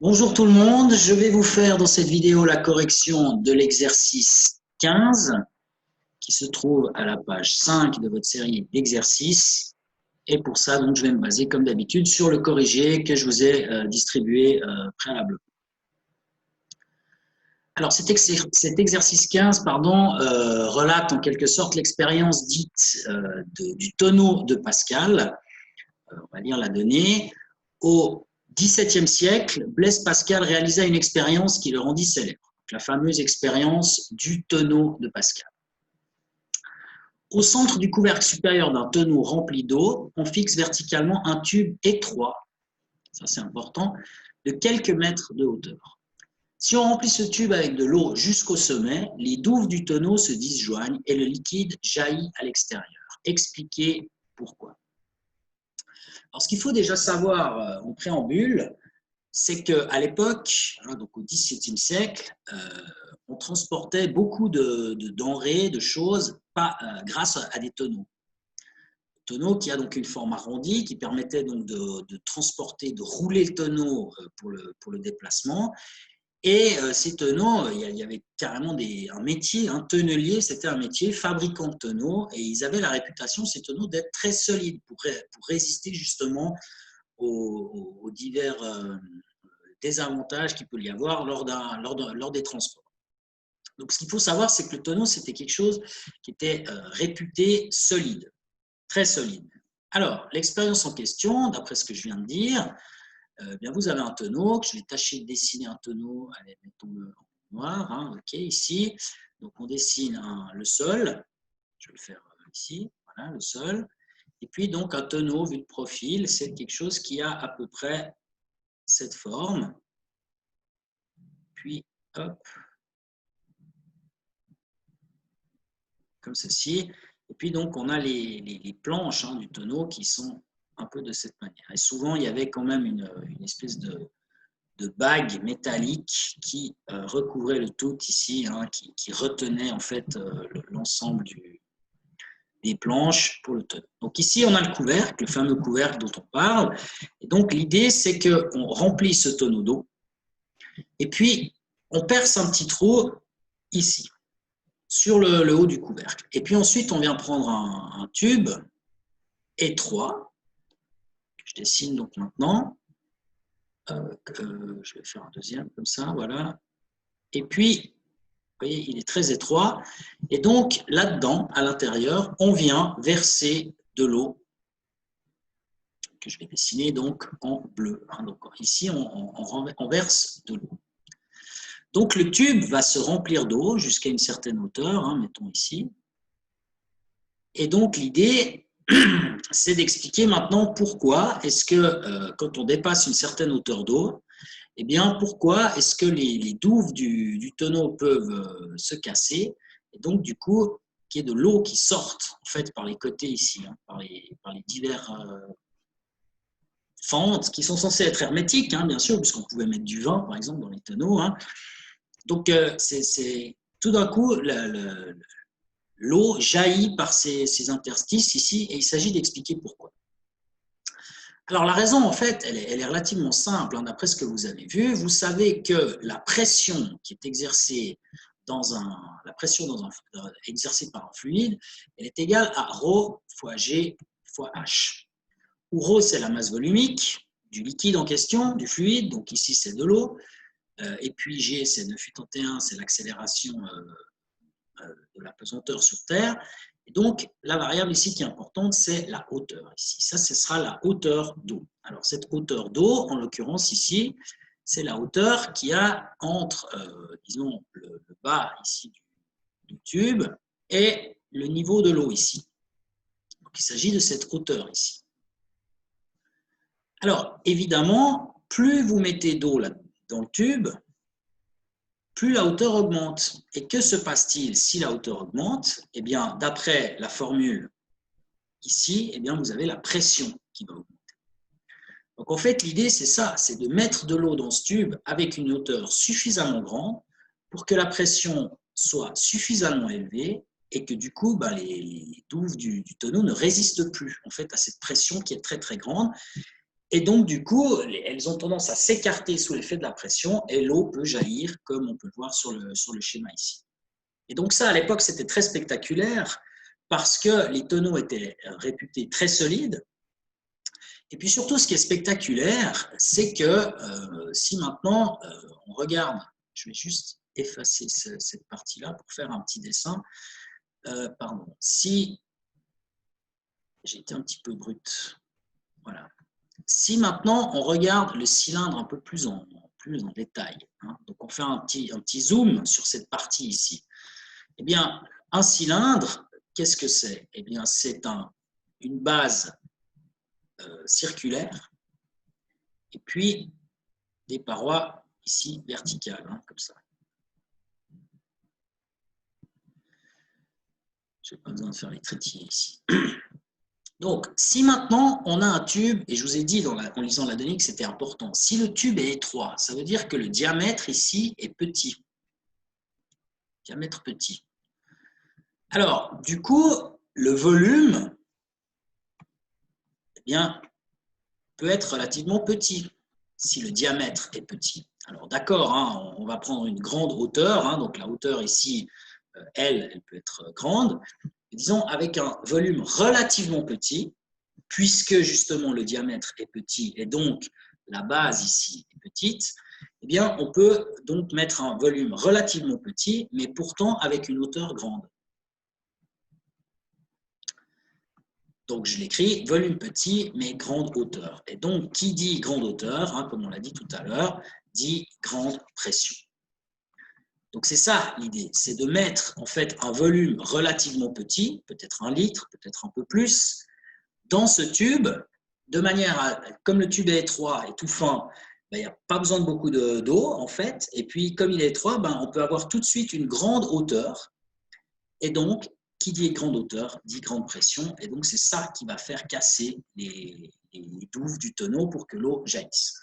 Bonjour tout le monde, je vais vous faire dans cette vidéo la correction de l'exercice 15 qui se trouve à la page 5 de votre série d'exercices. Et pour ça, donc, je vais me baser comme d'habitude sur le corrigé que je vous ai distribué préalablement. Alors cet exercice 15 relate en quelque sorte l'expérience dite du tonneau de Pascal. On va lire la donnée. Au XVIIe siècle, Blaise Pascal réalisa une expérience qui le rendit célèbre, la fameuse expérience du tonneau de Pascal. Au centre du couvercle supérieur d'un tonneau rempli d'eau, on fixe verticalement un tube étroit, ça c'est important, de quelques mètres de hauteur. Si on remplit ce tube avec de l'eau jusqu'au sommet, les douves du tonneau se disjoignent et le liquide jaillit à l'extérieur. Expliquez pourquoi. Alors, ce qu'il faut déjà savoir en préambule, c'est qu'à l'époque, donc au XVIIe siècle, on transportait beaucoup de denrées, de choses, grâce à des tonneaux. Tonneau qui a donc une forme arrondie, qui permettait donc de transporter, de rouler le tonneau pour le déplacement. Et ces tonneaux, il y avait carrément un métier, un tonnelier, c'était un métier, fabricant de tonneaux, et ils avaient la réputation, ces tonneaux, d'être très solides pour résister justement aux divers désavantages qu'il peut y avoir lors des transports. Donc ce qu'il faut savoir, c'est que le tonneau, c'était quelque chose qui était réputé solide, très solide. Alors, l'expérience en question, d'après ce que je viens de dire, bien, vous avez un tonneau, que je vais tâcher de dessiner un tonneau, allez, mettons-le en noir, ok, ici. Donc, on dessine le sol, je vais le faire ici, voilà, le sol. Et puis, donc, un tonneau, vu de profil, c'est quelque chose qui a à peu près cette forme. Puis, hop, comme ceci. Et puis, donc, on a les planches du tonneau qui sont un peu de cette manière. Et souvent, il y avait quand même une espèce de bague métallique qui recouvrait le tout ici, qui retenait en fait l'ensemble des planches pour le tonneau. Donc ici, on a le couvercle, le fameux couvercle dont on parle. Et donc l'idée, c'est qu'on remplit ce tonneau d'eau et puis on perce un petit trou ici, sur le haut du couvercle. Et puis ensuite, on vient prendre un tube étroit, que je dessine donc maintenant. Je vais faire un deuxième comme ça, voilà. Et puis, vous voyez, il est très étroit. Et donc, là-dedans, à l'intérieur, on vient verser de l'eau que je vais dessiner donc en bleu. Donc, ici, on verse de l'eau. Donc, le tube va se remplir d'eau jusqu'à une certaine hauteur, mettons ici. Et donc, l'idée, c'est d'expliquer maintenant pourquoi est-ce que quand on dépasse une certaine hauteur d'eau, eh bien, pourquoi est-ce que les douves du tonneau peuvent se casser et donc, du coup, qu'il y ait de l'eau qui sorte en fait, par les côtés ici, par les divers fentes qui sont censées être hermétiques, bien sûr, puisqu'on pouvait mettre du vin, par exemple, dans les tonneaux. Donc, tout d'un coup, l'eau jaillit par ces interstices ici et il s'agit d'expliquer pourquoi. Alors, la raison, en fait, elle est relativement simple. D'après ce que vous avez vu, vous savez que la pression qui est exercée exercée par un fluide, elle est égale à ρ fois G fois H. Où ρ, c'est la masse volumique du liquide en question, du fluide, donc ici, c'est de l'eau. Et puis G, c'est 981, c'est l'accélération de la pesanteur sur Terre. Et donc, la variable ici qui est importante, c'est la hauteur ici. Ça, ce sera la hauteur d'eau. Alors, cette hauteur d'eau, en l'occurrence ici, c'est la hauteur qu'il y a entre, disons, le bas ici du tube et le niveau de l'eau ici. Donc, il s'agit de cette hauteur ici. Alors, évidemment, plus vous mettez d'eau dans le tube, plus la hauteur augmente. Et que se passe-t-il si la hauteur augmente? Eh bien, d'après la formule ici, eh bien, vous avez la pression qui va augmenter. Donc, en fait, l'idée, c'est ça, c'est de mettre de l'eau dans ce tube avec une hauteur suffisamment grande pour que la pression soit suffisamment élevée et que du coup, les douves du tonneau ne résistent plus en fait, à cette pression qui est très, très grande. Et donc, du coup, elles ont tendance à s'écarter sous l'effet de la pression et l'eau peut jaillir, comme on peut le voir sur le schéma ici. Et donc ça, à l'époque, c'était très spectaculaire parce que les tonneaux étaient réputés très solides. Et puis surtout, ce qui est spectaculaire, c'est que si maintenant on regarde, je vais juste effacer cette partie-là pour faire un petit dessin. Pardon, si j'ai été un petit peu brut, voilà. Si maintenant on regarde le cylindre un peu plus en détail, hein, donc on fait un petit zoom sur cette partie ici, eh bien, un cylindre, qu'est-ce que c'est? Eh bien, c'est une base circulaire et puis des parois ici verticales, hein, comme ça. Je n'ai pas besoin de faire les trétiers ici. Donc, si maintenant on a un tube, et je vous ai dit en lisant la donnée que c'était important, si le tube est étroit, ça veut dire que le diamètre ici est petit. Diamètre petit. Alors, du coup, le volume, eh bien, peut être relativement petit si le diamètre est petit. Alors, d'accord, hein, on va prendre une grande hauteur, hein, donc la hauteur ici, elle peut être grande. Disons, avec un volume relativement petit, puisque justement le diamètre est petit et donc la base ici est petite, eh bien, on peut donc mettre un volume relativement petit, mais pourtant avec une hauteur grande. Donc, je l'écris, volume petit, mais grande hauteur. Et donc, qui dit grande hauteur, hein, comme on l'a dit tout à l'heure, dit grande pression. Donc, c'est ça l'idée, c'est de mettre en fait un volume relativement petit, peut-être 1 litre, peut-être un peu plus, dans ce tube, de manière à, comme le tube est étroit et tout fin, ben, il n'y a pas besoin de beaucoup d'eau en fait, et puis comme il est étroit, ben, on peut avoir tout de suite une grande hauteur, et donc, qui dit grande hauteur, dit grande pression, et donc c'est ça qui va faire casser les douves du tonneau pour que l'eau jaillisse.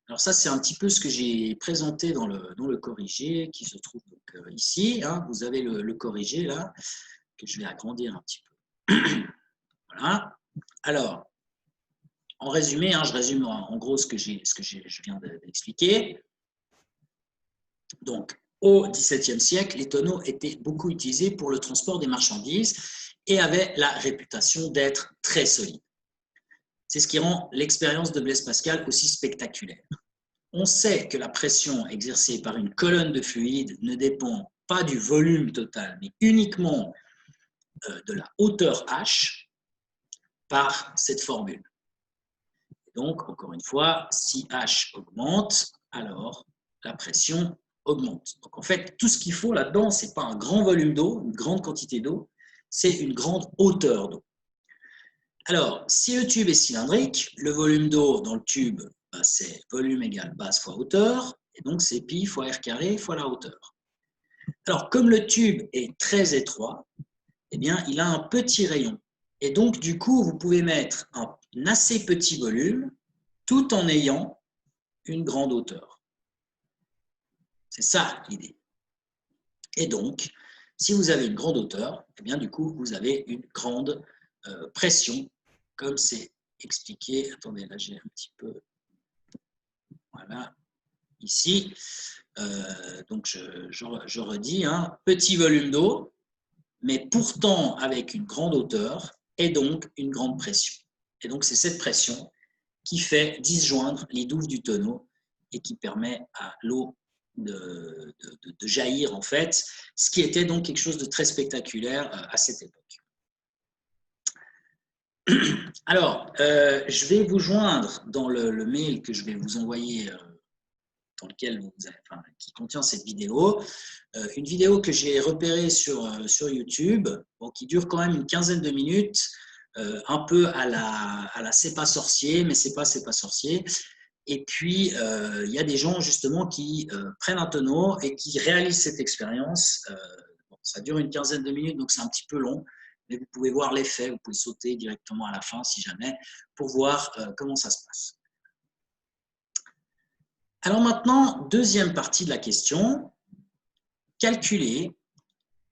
Alors ça, c'est un petit peu ce que j'ai présenté dans le corrigé, qui se trouve donc ici, hein, vous avez le corrigé là, que je vais agrandir un petit peu. Voilà. Alors, en résumé, hein, je résume en gros ce que je viens d'expliquer. Donc, au XVIIe siècle, les tonneaux étaient beaucoup utilisés pour le transport des marchandises et avaient la réputation d'être très solides. C'est ce qui rend l'expérience de Blaise Pascal aussi spectaculaire. On sait que la pression exercée par une colonne de fluide ne dépend pas du volume total, mais uniquement de la hauteur H par cette formule. Donc, encore une fois, si H augmente, alors la pression augmente. Donc, en fait, tout ce qu'il faut là-dedans, ce n'est pas un grand volume d'eau, une grande quantité d'eau, c'est une grande hauteur d'eau. Alors, si le tube est cylindrique, le volume d'eau dans le tube, bah, c'est volume égale base fois hauteur, et donc c'est pi fois r carré fois la hauteur. Alors, comme le tube est très étroit, eh bien, il a un petit rayon. Et donc, du coup, vous pouvez mettre un assez petit volume tout en ayant une grande hauteur. C'est ça l'idée. Et donc, si vous avez une grande hauteur, eh bien, du coup, vous avez une grande pression, comme c'est expliqué. Attendez, là, j'ai un petit peu... Voilà, ici. Donc, je redis, hein, petit volume d'eau, mais pourtant avec une grande hauteur et donc une grande pression. Et donc, c'est cette pression qui fait disjoindre les douves du tonneau et qui permet à l'eau de jaillir, en fait, ce qui était donc quelque chose de très spectaculaire à cette époque. Alors, je vais vous joindre dans le mail que je vais vous envoyer, dans lequel qui contient cette vidéo, une vidéo que j'ai repérée sur YouTube, bon, qui dure quand même une quinzaine de minutes, un peu à la c'est pas sorcier, mais c'est pas sorcier. Et puis, il y a des gens justement qui prennent un tonneau et qui réalisent cette expérience. Bon, ça dure une quinzaine de minutes, donc c'est un petit peu long, mais vous pouvez voir l'effet, vous pouvez sauter directement à la fin si jamais, pour voir comment ça se passe. Alors maintenant, deuxième partie de la question, calculer,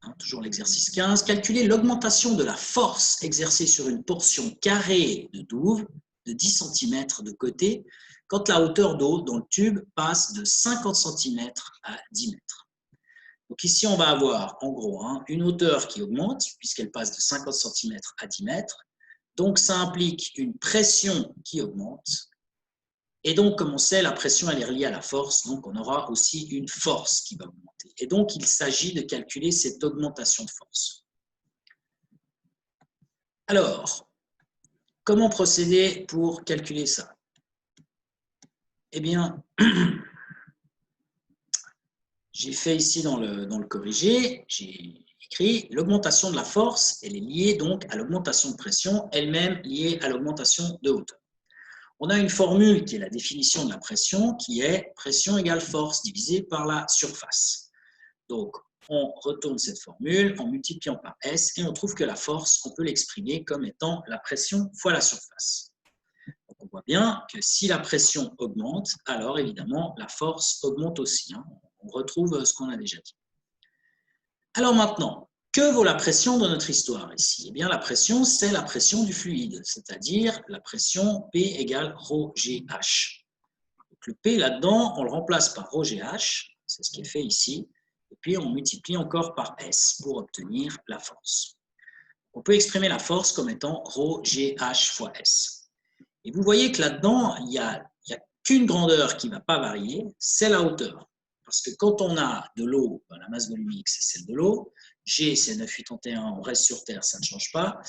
hein, toujours l'exercice 15, calculer l'augmentation de la force exercée sur une portion carrée de douve de 10 cm de côté quand la hauteur d'eau dans le tube passe de 50 cm à 10 mètres. Donc ici, on va avoir en gros une hauteur qui augmente puisqu'elle passe de 50 cm à 10 mètres. Donc ça implique une pression qui augmente. Et donc, comme on sait, la pression elle est reliée à la force, donc on aura aussi une force qui va augmenter. Et donc, il s'agit de calculer cette augmentation de force. Alors, comment procéder pour calculer ça? Eh bien, j'ai fait ici dans le corrigé, j'ai écrit l'augmentation de la force, elle est liée donc à l'augmentation de pression, elle-même liée à l'augmentation de hauteur. On a une formule qui est la définition de la pression, qui est pression égale force divisée par la surface. Donc, on retourne cette formule en multipliant par S et on trouve que la force, on peut l'exprimer comme étant la pression fois la surface. Donc, on voit bien que si la pression augmente, alors évidemment, la force augmente aussi. On retrouve ce qu'on a déjà dit. Alors maintenant, que vaut la pression dans notre histoire ici? Eh bien, la pression, c'est la pression du fluide, c'est-à-dire la pression P égale ρGH. Donc, le P là-dedans, on le remplace par ρGH, c'est ce qui est fait ici, et puis on multiplie encore par S pour obtenir la force. On peut exprimer la force comme étant ρGH fois S. Et vous voyez que là-dedans, il n'y a qu'une grandeur qui ne va pas varier, c'est la hauteur. Parce que quand on a de l'eau, la masse volumique, c'est celle de l'eau. G, c'est 9,81, on reste sur Terre, ça ne change pas.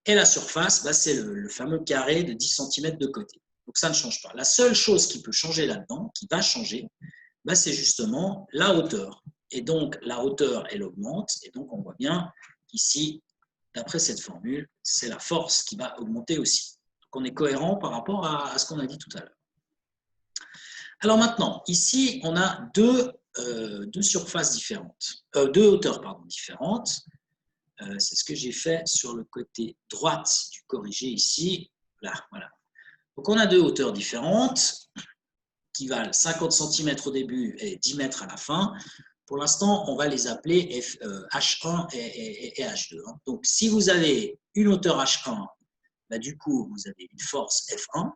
Et la surface, c'est le fameux carré de 10 cm de côté. Donc ça ne change pas. La seule chose qui peut changer là-dedans, qui va changer, c'est justement la hauteur. Et donc, la hauteur, elle augmente. Et donc, on voit bien qu'ici, d'après cette formule, c'est la force qui va augmenter aussi. Donc, on est cohérent par rapport à ce qu'on a dit tout à l'heure. Alors maintenant, ici, on a deux surfaces différentes, deux hauteurs différentes. C'est ce que j'ai fait sur le côté droite du corrigé ici. Là, voilà. Donc on a deux hauteurs différentes qui valent 50 cm au début et 10 mètres à la fin. Pour l'instant, on va les appeler H1 et H2. Donc si vous avez une hauteur H1, du coup, vous avez une force F1.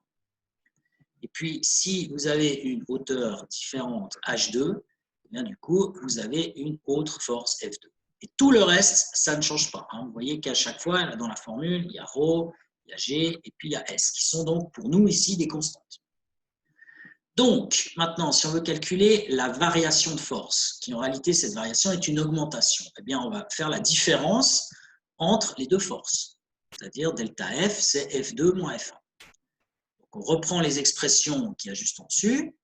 Et puis, si vous avez une hauteur différente H2, du coup, vous avez une autre force F2. Et tout le reste, ça ne change pas. Vous voyez qu'à chaque fois, dans la formule, il y a ρ, il y a G et puis il y a S, qui sont donc pour nous ici des constantes. Donc, maintenant, si on veut calculer la variation de force, qui en réalité, cette variation est une augmentation, eh bien, on va faire la différence entre les deux forces. C'est-à-dire, delta F, c'est F2 moins F1. On reprend les expressions qu'il y a juste en dessus,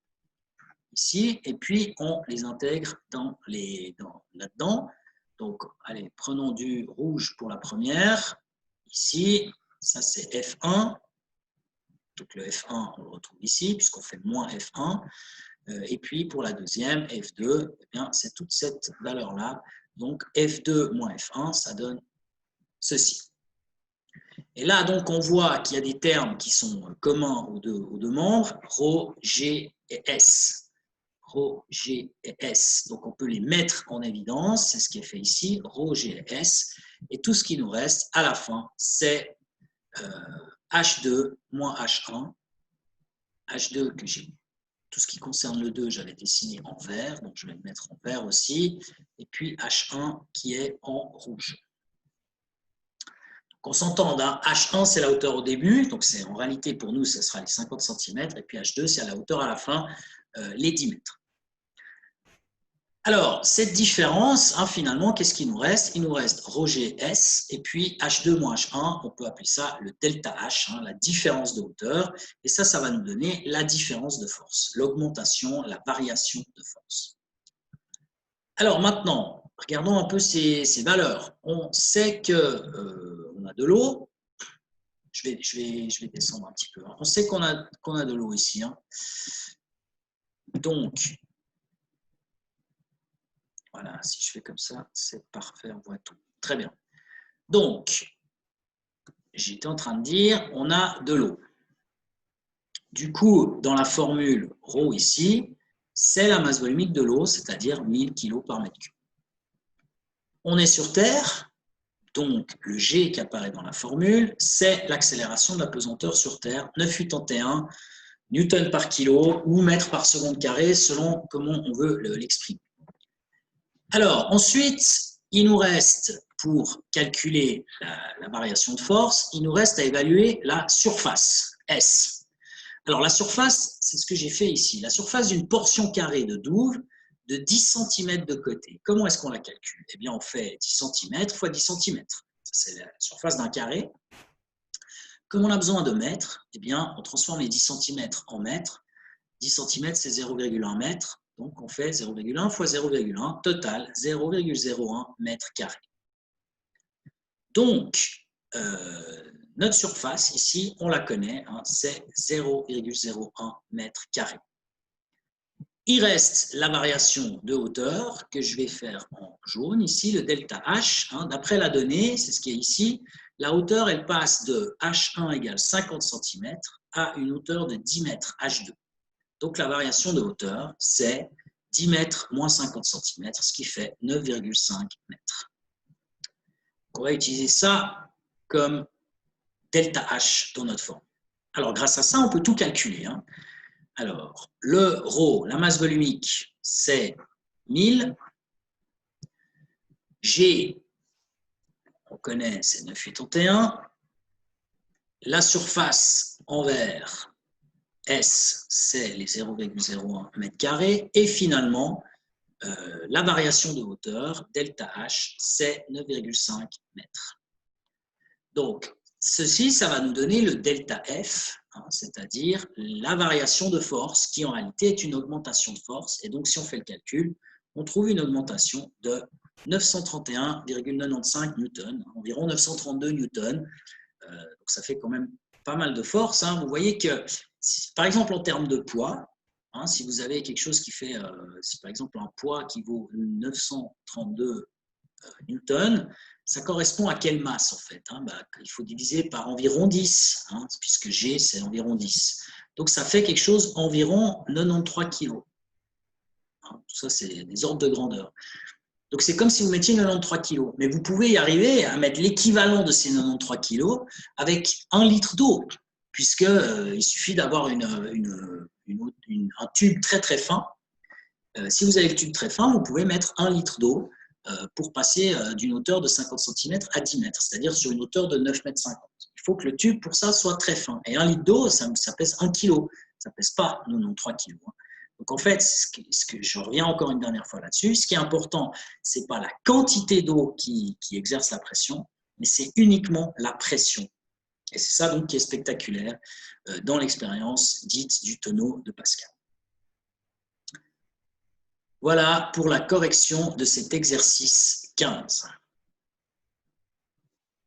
ici, et puis on les intègre là-dedans. Donc, allez, prenons du rouge pour la première. Ici, ça c'est F1. Donc le F1, on le retrouve ici, puisqu'on fait moins F1. Et puis pour la deuxième, F2, eh bien, c'est toute cette valeur-là. Donc F2 moins F1, ça donne ceci. Et là, donc, on voit qu'il y a des termes qui sont communs aux deux membres, ρ, G et S. ρ, G et S. Donc, on peut les mettre en évidence, c'est ce qui est fait ici, ρ, G et S. Et tout ce qui nous reste à la fin, c'est H2 moins H1. H2 que j'ai. Tout ce qui concerne le 2, j'avais dessiné en vert, donc je vais le mettre en vert aussi. Et puis H1 qui est en rouge. Qu'on s'entende, H1 c'est la hauteur au début, donc en réalité pour nous ce sera les 50 cm, et puis H2 c'est à la hauteur à la fin, les 10 mètres. Alors, cette différence, finalement, qu'est-ce qu'il nous reste? Il nous reste ρGS, et puis H2 moins H1, on peut appeler ça le delta H, la différence de hauteur, et ça va nous donner la différence de force, l'augmentation, la variation de force. Alors maintenant, regardons un peu ces valeurs. On sait qu'on a de l'eau. Je vais descendre un petit peu. On sait qu'on a de l'eau ici. Donc, voilà, si je fais comme ça, c'est parfait, on voit tout. Très bien. Donc, j'étais en train de dire, on a de l'eau. Du coup, dans la formule ρ ici, c'est la masse volumique de l'eau, c'est-à-dire 1000 kg par mètre cube. On est sur Terre, Donc, le G qui apparaît dans la formule, c'est l'accélération de la pesanteur sur Terre, 9,81 newton par kilo ou mètre par seconde carré, selon comment on veut l'exprimer. Alors, ensuite, il nous reste, pour calculer la variation de force, il nous reste à évaluer la surface, S. Alors, la surface, c'est ce que j'ai fait ici. La surface d'une portion carrée de douve de 10 cm de côté. Comment est-ce qu'on la calcule? Eh bien, on fait 10 cm fois 10 cm. C'est la surface d'un carré. Comme on a besoin de mètres, eh bien, on transforme les 10 cm en mètres. 10 cm, c'est 0,1 mètre. Donc, on fait 0,1 fois 0,1, total 0,01 mètre carré. Donc, notre surface, ici, on la connaît, hein, c'est 0,01 mètre carré. Il reste la variation de hauteur que je vais faire en jaune, ici, le delta H. Hein, d'après la donnée, c'est ce qui est ici, la hauteur, elle passe de H1 égale 50 cm à une hauteur de 10 mètres, H2. Donc, la variation de hauteur, c'est 10 mètres moins 50 cm, ce qui fait 9,5 mètres. On va utiliser ça comme delta H dans notre forme. Alors, grâce à ça, on peut tout calculer. Hein. Alors, le ρ, la masse volumique, c'est 1000. G, on connaît, c'est 9,81. La surface envers S, c'est les 0,01 m². Et finalement, la variation de hauteur, delta H, c'est 9,5 mètres. Donc, ceci, ça va nous donner le delta F, hein, c'est-à-dire la variation de force, qui en réalité est une augmentation de force. Et donc, si on fait le calcul, on trouve une augmentation de 931,95 newtons, environ 932 newtons. Donc, ça fait quand même pas mal de force. Hein. Vous voyez que, par exemple, en termes de poids, hein, si vous avez quelque chose qui fait, si par exemple un poids qui vaut 932 newtons, ça correspond à quelle masse en fait, hein? Il faut diviser par environ 10, hein, puisque G c'est environ 10. Donc ça fait quelque chose environ 93 kg. Hein, tout ça c'est des ordres de grandeur. Donc c'est comme si vous mettiez 93 kg. Mais vous pouvez y arriver à mettre l'équivalent de ces 93 kg avec 1 litre d'eau, puisqu'il suffit d'avoir un tube très très fin. Si vous avez le tube très fin, vous pouvez mettre 1 litre d'eau pour passer d'une hauteur de 50 cm à 10 mètres, c'est-à-dire sur une hauteur de 9,50 m. Il faut que le tube, pour ça, soit très fin. Et 1 litre d'eau, ça pèse 1 kg. Ça ne pèse pas 93 kg. Donc, en fait, je reviens encore une dernière fois là-dessus, ce qui est important, ce n'est pas la quantité d'eau qui exerce la pression, mais c'est uniquement la pression. Et c'est ça donc qui est spectaculaire dans l'expérience dite du tonneau de Pascal. Voilà pour la correction de cet exercice 15.